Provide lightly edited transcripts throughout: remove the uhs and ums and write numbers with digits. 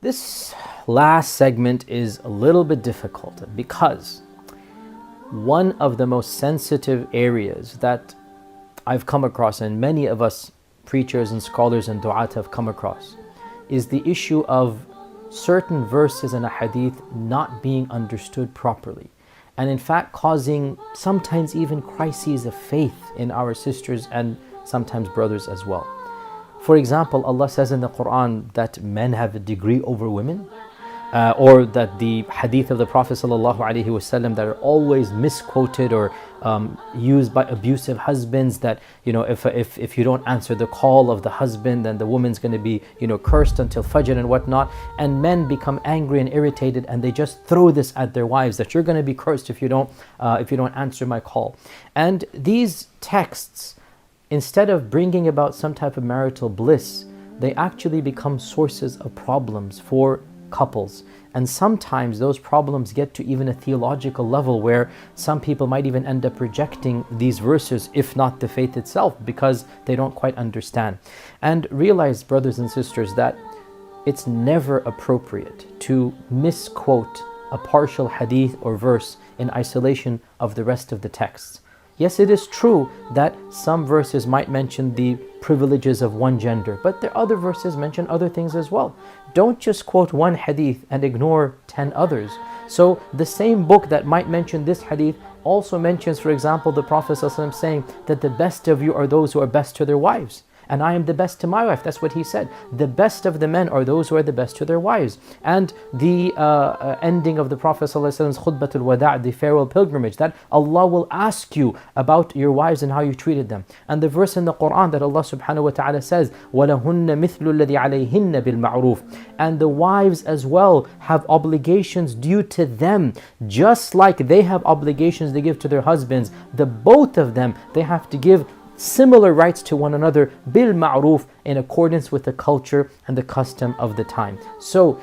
This last segment is a little bit difficult because one of the most sensitive areas that I've come across, and many of us preachers and scholars and du'at have come across, is the issue of certain verses in a hadith not being understood properly, and in fact causing sometimes even crises of faith in our sisters and sometimes brothers as well. For example, Allah says in the Quran that men have a degree over women, or that the hadith of the Prophet ﷺ that are always misquoted or used by abusive husbands, that if you don't answer the call of the husband, then the woman's going to be cursed until Fajr and whatnot. And men become angry and irritated, and they just throw this at their wives, that you're going to be cursed if you don't answer my call. And these texts, instead of bringing about some type of marital bliss, they actually become sources of problems for couples. And sometimes those problems get to even a theological level, where some people might even end up rejecting these verses, if not the faith itself, because they don't quite understand. And realize, brothers and sisters, that it's never appropriate to misquote a partial hadith or verse in isolation of the rest of the texts. Yes, it is true that some verses might mention the privileges of one gender, but the other verses mention other things as well. Don't just quote one hadith and ignore 10 others. So the same book that might mention this hadith also mentions, for example, the Prophet ﷺ saying that the best of you are those who are best to their wives, and I am the best to my wife. That's what he said. The best of the men are those who are the best to their wives. And the ending of the Prophet ﷺ's khutbatul wada', the farewell pilgrimage, that Allah will ask you about your wives and how you treated them. And the verse in the Quran that Allah subhanahu wa ta'ala says, وَلَهُنَّ مِثْلُ الَّذِي عَلَيْهِنَّ بِالْمَعْرُوفِ. And the wives as well have obligations due to them, just like they have obligations they give to their husbands. The both of them, they have to give similar rights to one another, bil ma'ruf, in accordance with the culture and the custom of the time. So,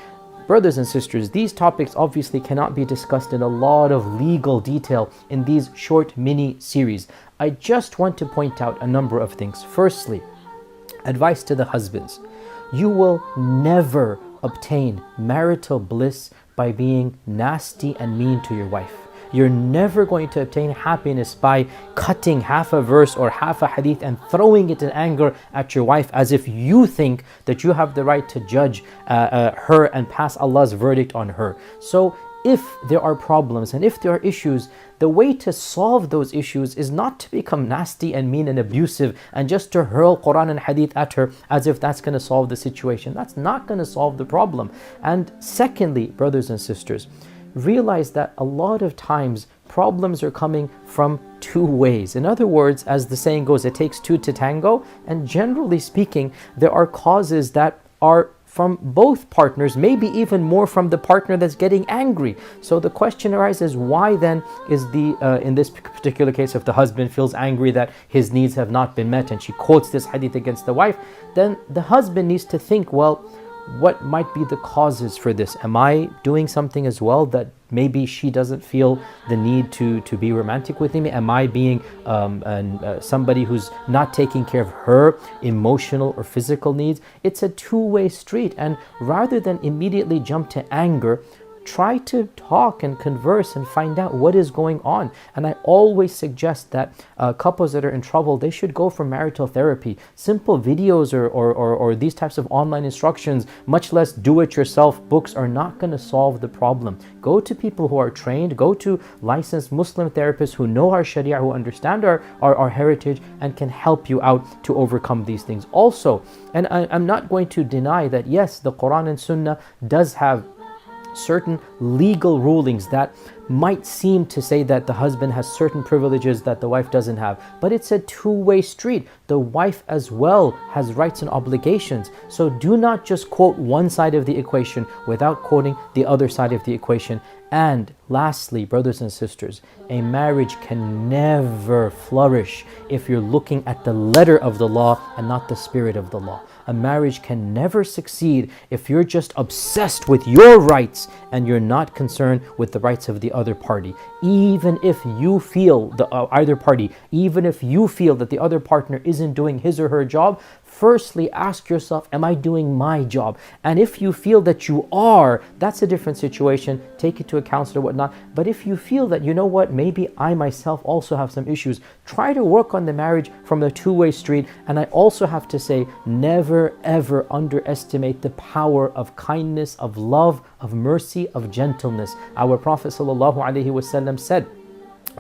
brothers and sisters, these topics obviously cannot be discussed in a lot of legal detail in these short mini series. I just want to point out a number of things. Firstly, advice to the husbands: you will never obtain marital bliss by being nasty and mean to your wife. You're never going to obtain happiness by cutting half a verse or half a hadith and throwing it in anger at your wife, as if you think that you have the right to judge her and pass Allah's verdict on her. So if there are problems and if there are issues, the way to solve those issues is not to become nasty and mean and abusive and just to hurl Quran and hadith at her as if that's going to solve the situation. That's not going to solve the problem. And secondly, brothers and sisters, realize that a lot of times problems are coming from two ways. In other words, as the saying goes, it takes two to tango. And generally speaking, there are causes that are from both partners, maybe even more from the partner that's getting angry. So the question arises, why then is in this particular case, if the husband feels angry that his needs have not been met and she quotes this hadith against the wife, then the husband needs to think, well, what might be the causes for this? Am I doing something as well that maybe she doesn't feel the need to be romantic with me? Am I being somebody who's not taking care of her emotional or physical needs? It's a two-way street, and rather than immediately jump to anger, try to talk and converse and find out what is going on. And I always suggest that couples that are in trouble, they should go for marital therapy. Simple videos or these types of online instructions, much less do-it-yourself books, are not going to solve the problem. Go to people who are trained, go to licensed Muslim therapists who know our Sharia, who understand our heritage and can help you out to overcome these things. Also, and I'm not going to deny that yes, the Quran and Sunnah does have certain legal rulings that might seem to say that the husband has certain privileges that the wife doesn't have, but it's a two-way street. The wife as well has rights and obligations. So do not just quote one side of the equation without quoting the other side of the equation. And lastly, brothers and sisters, a marriage can never flourish if you're looking at the letter of the law and not the spirit of the law. A marriage can never succeed if you're just obsessed with your rights and you're not concerned with the rights of the other party. Even if you feel, either party, even if you feel that the other partner isn't doing his or her job, firstly ask yourself, am I doing my job? And if you feel that you are, that's a different situation. Take it to a counselor or whatnot. But if you feel that, you know what, maybe I myself also have some issues, try to work on the marriage from a two-way street. And I also have to say, never ever underestimate the power of kindness, of love, of mercy, of gentleness. Our Prophet ﷺ said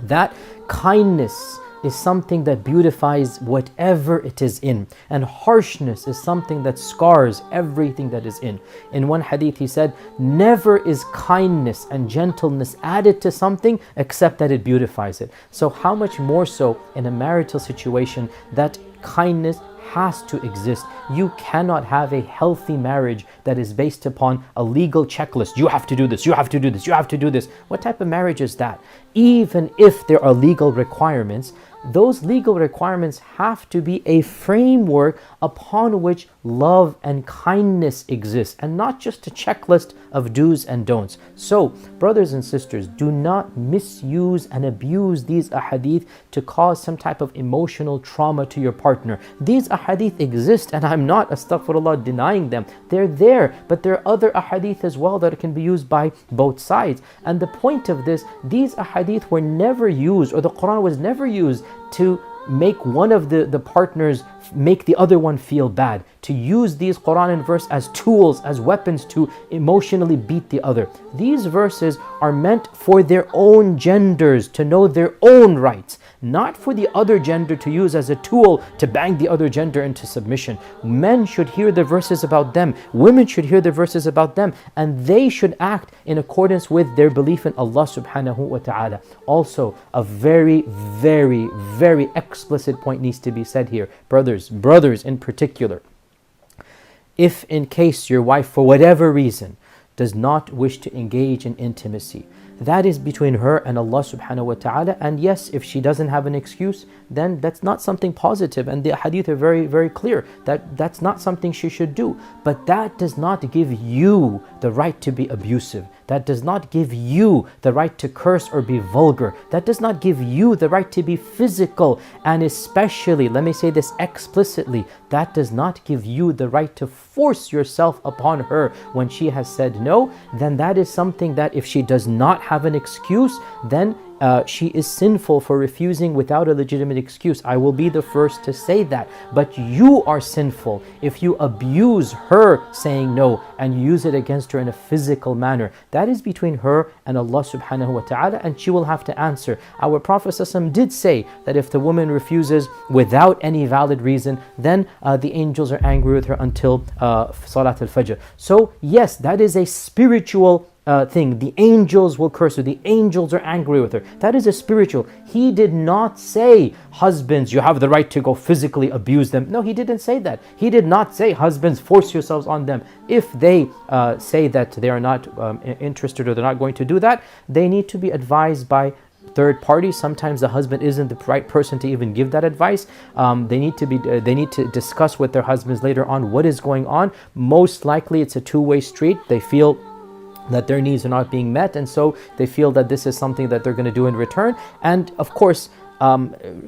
that kindness is something that beautifies whatever it is in, and harshness is something that scars everything that is in. In one hadith he said, never is kindness and gentleness added to something except that it beautifies it. So how much more so in a marital situation that kindness has to exist. You cannot have a healthy marriage that is based upon a legal checklist. You have to do this, you have to do this, you have to do this. What type of marriage is that? Even if there are legal requirements, those legal requirements have to be a framework upon which love and kindness exist, and not just a checklist of do's and don'ts. So, brothers and sisters, do not misuse and abuse these ahadith to cause some type of emotional trauma to your partner. These ahadith exist, and I'm not, astaghfirullah, denying them. They're there, but there are other ahadith as well that can be used by both sides. And the point of this, these ahadith were never used, or the Quran was never used to make one of the partners make the other one feel bad, to use these Quran and verse as tools, as weapons to emotionally beat the other. These verses are meant for their own genders to know their own rights, not for the other gender to use as a tool to bang the other gender into submission. Men should hear the verses about them, women should hear the verses about them, and they should act in accordance with their belief in Allah subhanahu wa ta'ala. Also, a very, very, very explicit point needs to be said here. Brothers in particular, if in case your wife for whatever reason does not wish to engage in intimacy, that is between her and Allah subhanahu wa ta'ala. And yes, if she doesn't have an excuse, then that's not something positive. And the hadith are very, very clear that that's not something she should do. But that does not give you the right to be abusive. That does not give you the right to curse or be vulgar. That does not give you the right to be physical. And especially, let me say this explicitly, that does not give you the right to force yourself upon her when she has said no. Then that is something that if she does not have an excuse, then she is sinful for refusing without a legitimate excuse. I will be the first to say that. But you are sinful if you abuse her saying no and use it against her in a physical manner. That is between her and Allah subhanahu wa ta'ala, and she will have to answer. Our Prophet ﷺ did say that if the woman refuses without any valid reason, then the angels are angry with her until Salat al-Fajr. So yes, that is a spiritual thing. The angels will curse her. The angels are angry with her. That is a spiritual. He did not say, husbands, you have the right to go physically abuse them. No, he didn't say that. He did not say, husbands, force yourselves on them. If they say that they are not interested or they're not going to do that, they need to be advised by third parties. Sometimes the husband isn't the right person to even give that advice. They need to discuss with their husbands later on what is going on. Most likely it's a two-way street. They feel that their needs are not being met, and so they feel that this is something that they're going to do in return. And of course,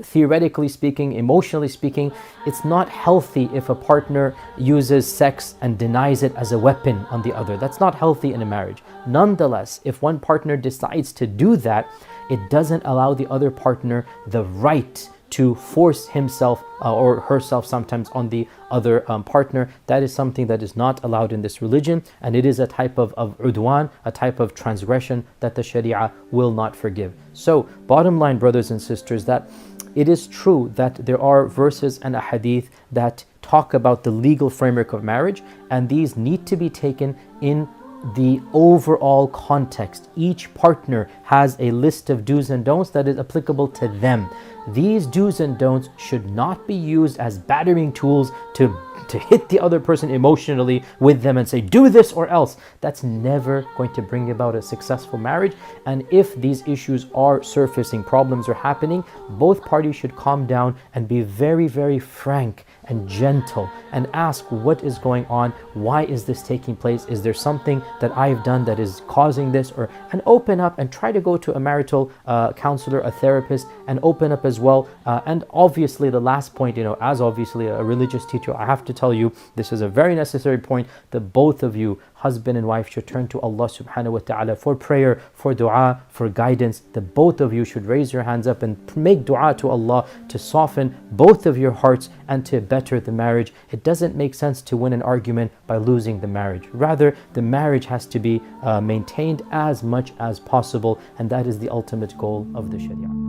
theoretically speaking, emotionally speaking, it's not healthy if a partner uses sex and denies it as a weapon on the other. That's not healthy in a marriage. Nonetheless, if one partner decides to do that, it doesn't allow the other partner the right to force himself or herself sometimes on the other partner. That is something that is not allowed in this religion, and it is a type of udwan, a type of transgression that the Sharia will not forgive. So, bottom line, brothers and sisters, that it is true that there are verses and a hadith that talk about the legal framework of marriage, and these need to be taken in the overall context. Each partner has a list of do's and don'ts that is applicable to them. These do's and don'ts should not be used as battering tools to hit the other person emotionally with them and say, do this or else. That's never going to bring about a successful marriage. And if these issues are surfacing, problems are happening, both parties should calm down and be very, very frank and gentle and ask what is going on, why is this taking place, is there something that I've done that is causing this, and open up and try to go to a marital counselor, a therapist, and open up as well. And obviously the last point, as obviously a religious teacher, I have to tell you, this is a very necessary point, that both of you, husband and wife, should turn to Allah subhanahu wa ta'ala for prayer, for dua, for guidance. That both of you should raise your hands up and make dua to Allah to soften both of your hearts and to better the marriage. It doesn't make sense to win an argument by losing the marriage. Rather, the marriage has to be maintained as much as possible, and that is the ultimate goal of the Sharia.